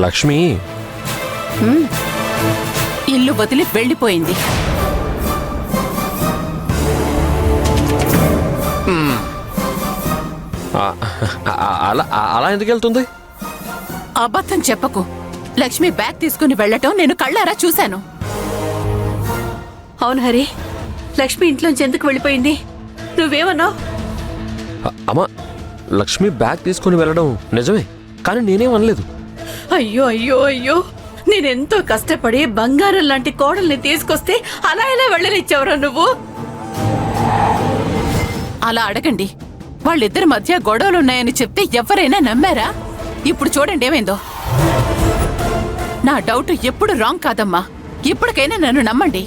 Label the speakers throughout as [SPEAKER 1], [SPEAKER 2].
[SPEAKER 1] లక్ష్మి
[SPEAKER 2] ఇల్లు వదిలి వెళ్ళిపోయింది.
[SPEAKER 1] అలా అలా ఎందుకు వెళ్తుంది?
[SPEAKER 2] అబద్ధం చెప్పకు. లక్ష్మి బ్యాగ్ తీసుకుని వెళ్ళటం నేను కళ్ళారా చూశాను.
[SPEAKER 3] అవును హరి, లక్ష్మి ఇంట్లోంచి ఎందుకు వెళ్ళిపోయింది? నువ్వేమన్నావు?
[SPEAKER 1] అమ్మా, లక్ష్మి బ్యాగ్ తీసుకుని వెళ్ళడం నిజమే, కానీ నేనేం అనలేదు.
[SPEAKER 3] అయ్యో అయ్యో అయ్యో, నేనెంతో కష్టపడి బంగారం లాంటి కోడల్ని తీసుకొస్తే అలా ఎలా వెళ్ళనిచ్చావురా నువ్వు?
[SPEAKER 2] అలా అడగండి. వాళ్ళిద్దరి మధ్య గొడవలున్నాయని చెప్తే ఎవరైనా నమ్మారా? ఇప్పుడు చూడండి ఏమైందో. నా డౌట్ ఎప్పుడు రాంగ్ కాదమ్మా. ఇప్పటికైనా నన్ను నమ్మండి.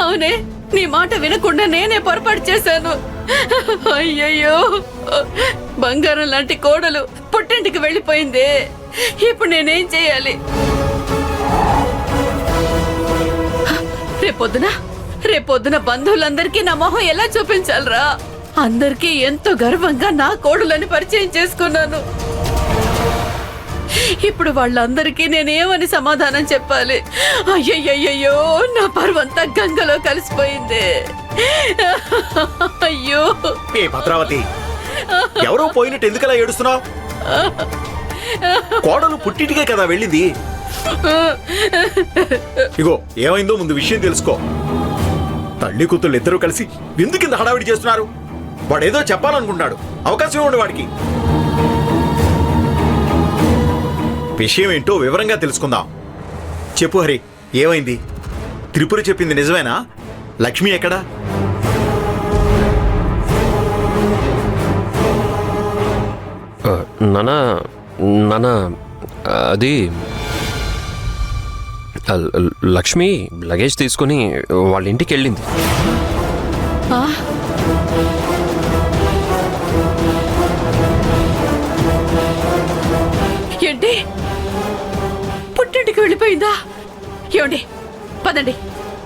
[SPEAKER 3] అవునే, నీ మాట వినకుండా నేనే పొరపాటు చేశాను. అయ్యయ్యో, బంగారం లాంటి కోడలు పుట్టింటికి వెళ్ళిపోయింది. ఇప్పుడు నేనేం చేయాలి? రేపొద్దున బంధువులందరికీ నా మొహం ఎలా చూపించాలరా? అందరికీ ఎంతో గర్వంగా నా కోడలని పరిచయం చేసుకున్నాను. ఇప్పుడు వాళ్ళందరికీ నేనేమని సమాధానం చెప్పాలి? అయ్యయ్యో, నా పరువంతా గంగలో కలిసిపోయింది. అయ్యో.
[SPEAKER 4] ఏ భద్రావతి, ఎవరో పోయినట్టు ఎందుకలా ఏడుస్తున్నావు? కోడలు పుట్టింటికే కదా వెళ్ళింది. ఇగో ఏమైందో ముందు విషయం తెలుసుకో. తల్లి కూతుళ్ళు ఇద్దరూ కలిసి విందు కింద హడావిడి చేస్తున్నారు. వాడేదో చెప్పాలనుకుంటున్నాడు, అవకాశం ఇవ్వండి వాడికి. విషయం ఏంటో వివరంగా తెలుసుకుందాం. చెప్పు హరి, ఏమైంది? త్రిపుర చెప్పింది నిజమేనా? లక్ష్మి ఎక్కడా?
[SPEAKER 1] నానా అది లక్ష్మి లగేజ్ తీసుకుని వాళ్ళ ఇంటికి వెళ్ళింది.
[SPEAKER 3] ఏంటి, పుట్టింటికి వెళ్ళిపోయిందా? ఏమండి, పదండి,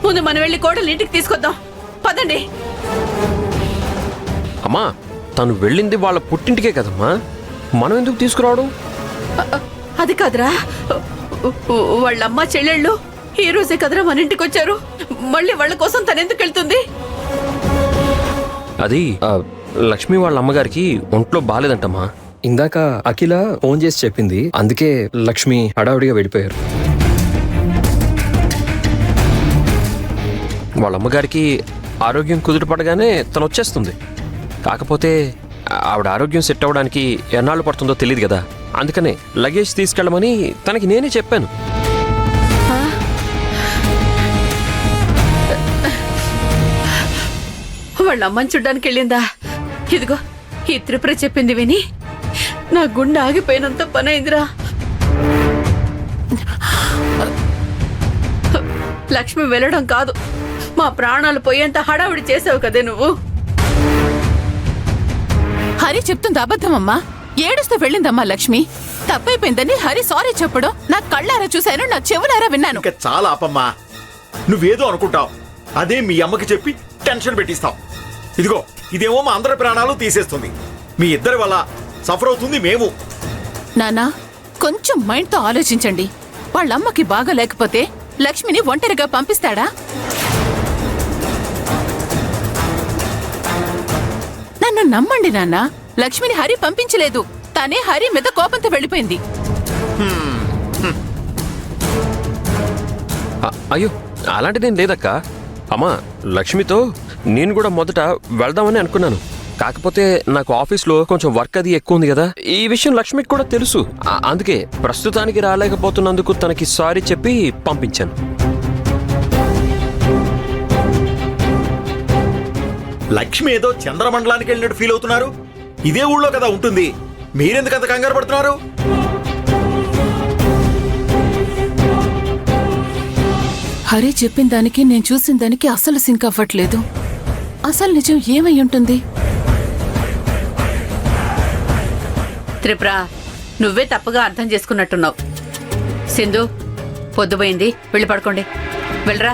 [SPEAKER 3] ముందు మనం వెళ్ళి కోడలు ఇంటికి తీసుకొద్దాం. పదండి.
[SPEAKER 1] అమ్మా, తను వెళ్ళింది వాళ్ళ పుట్టింటికే కదమ్మా, మనం ఎందుకు తీసుకురావడం?
[SPEAKER 3] అది కాదురా, వాళ్ళమ్మ చెల్లెళ్ళు ఈ రోజే కదరా మన ఇంటికి వచ్చారు. మళ్ళీ వాళ్ళ కోసం తను ఎందుకు వెళ్తుంది?
[SPEAKER 1] అది లక్ష్మి వాళ్ళ అమ్మగారికి ఒంట్లో బాలేదంటమ్మా.
[SPEAKER 5] ఇందాక అఖిల ఫోన్ చేసి చెప్పింది, అందుకే లక్ష్మి హడావుడిగా వెళ్ళిపోయారు.
[SPEAKER 1] వాళ్ళ అమ్మగారికి ఆరోగ్యం కుదుటపడగానే తను వచ్చేస్తుంది. కాకపోతే ఆవిడ ఆరోగ్యం సెట్ అవ్వడానికి ఎన్నాళ్ళు పడుతుందో తెలియదు కదా, అందుకనే లగేజ్ తీసుకెళ్ళమని తనకి నేనే చెప్పాను.
[SPEAKER 3] వాళ్ళ అమ్మని చూడ్డానికి వెళ్ళిందా? ఇదిగో ఈ త్రిపుర చెప్పింది విని నా గుండె ఆగిపోయినంత పనైందిరా. లక్ష్మి వెళ్ళడం కాదు, మా ప్రాణాలు పోయేంత హడావిడి చేసావు కదే నువ్వు.
[SPEAKER 2] హరి చెప్తుంది అబద్ధమమ్మా. ఏడుస్తూ వెళ్ళిందమ్మా లక్ష్మి. తప్పైపోయిందని హరి సారీ చెప్పడం నా కళ్ళారా చూశాను, నా చెవులారా విన్నాను.
[SPEAKER 4] ఇంకా చాలా ఆపమ్మా. నువ్వేదో అనుకుంటావు, అదే మీ అమ్మకి చెప్పి టెన్షన్ పెట్టిస్తావు. ఇదిగో ఇదేమో మా అందరి ప్రాణాలు తీసేస్తుంది. మీ ఇద్దరి వల్ల సఫర్ అవుతుంది మేము.
[SPEAKER 2] నానా, కొంచెం మైండ్తో ఆలోచించండి. వాళ్ళమ్మకి బాగా లేకపోతే లక్ష్మిని ఒంటరిగా పంపిస్తాడా? నన్ను నమ్మండి నాన్న, లక్ష్మిని హరి పంపించలేదు. తనే హరి మీద కోపంతో వెళ్ళిపోయింది.
[SPEAKER 1] అయ్యో, అలాంటిదేం లేదక్క. అమ్మా, లక్ష్మితో నేను కూడా మొదట వెళ్దామని అనుకున్నాను. కాకపోతే నాకు ఆఫీస్లో కొంచెం వర్క్ అది ఎక్కువ ఉంది కదా, ఈ విషయం లక్ష్మికి కూడా తెలుసు. అందుకే ప్రస్తుతానికి రాలేకపోతున్నందుకు తనకి సారీ చెప్పి పంపించాను.
[SPEAKER 4] లక్ష్మి ఏదో చంద్రమండలానికి వెళ్ళినట్టు ఫీల్ అవుతున్నారు. ఇదే ఊళ్ళో కదా ఉంటుంది, మీరెందుకు అంత కంగారు పడుతున్నారు?
[SPEAKER 2] హరి చెప్పిన దానికి నేను చూసిన దానికి అసలు సింక్ అవ్వట్లేదు. అసలు నిజం ఏమై ఉంటుంది?
[SPEAKER 3] త్రిపుర, నువ్వే తప్పుగా అర్థం చేసుకున్నట్టున్నావు. సింధు, పొద్దుపోయింది, వెళ్ళి పడుకోండి. వెళ్ళరా.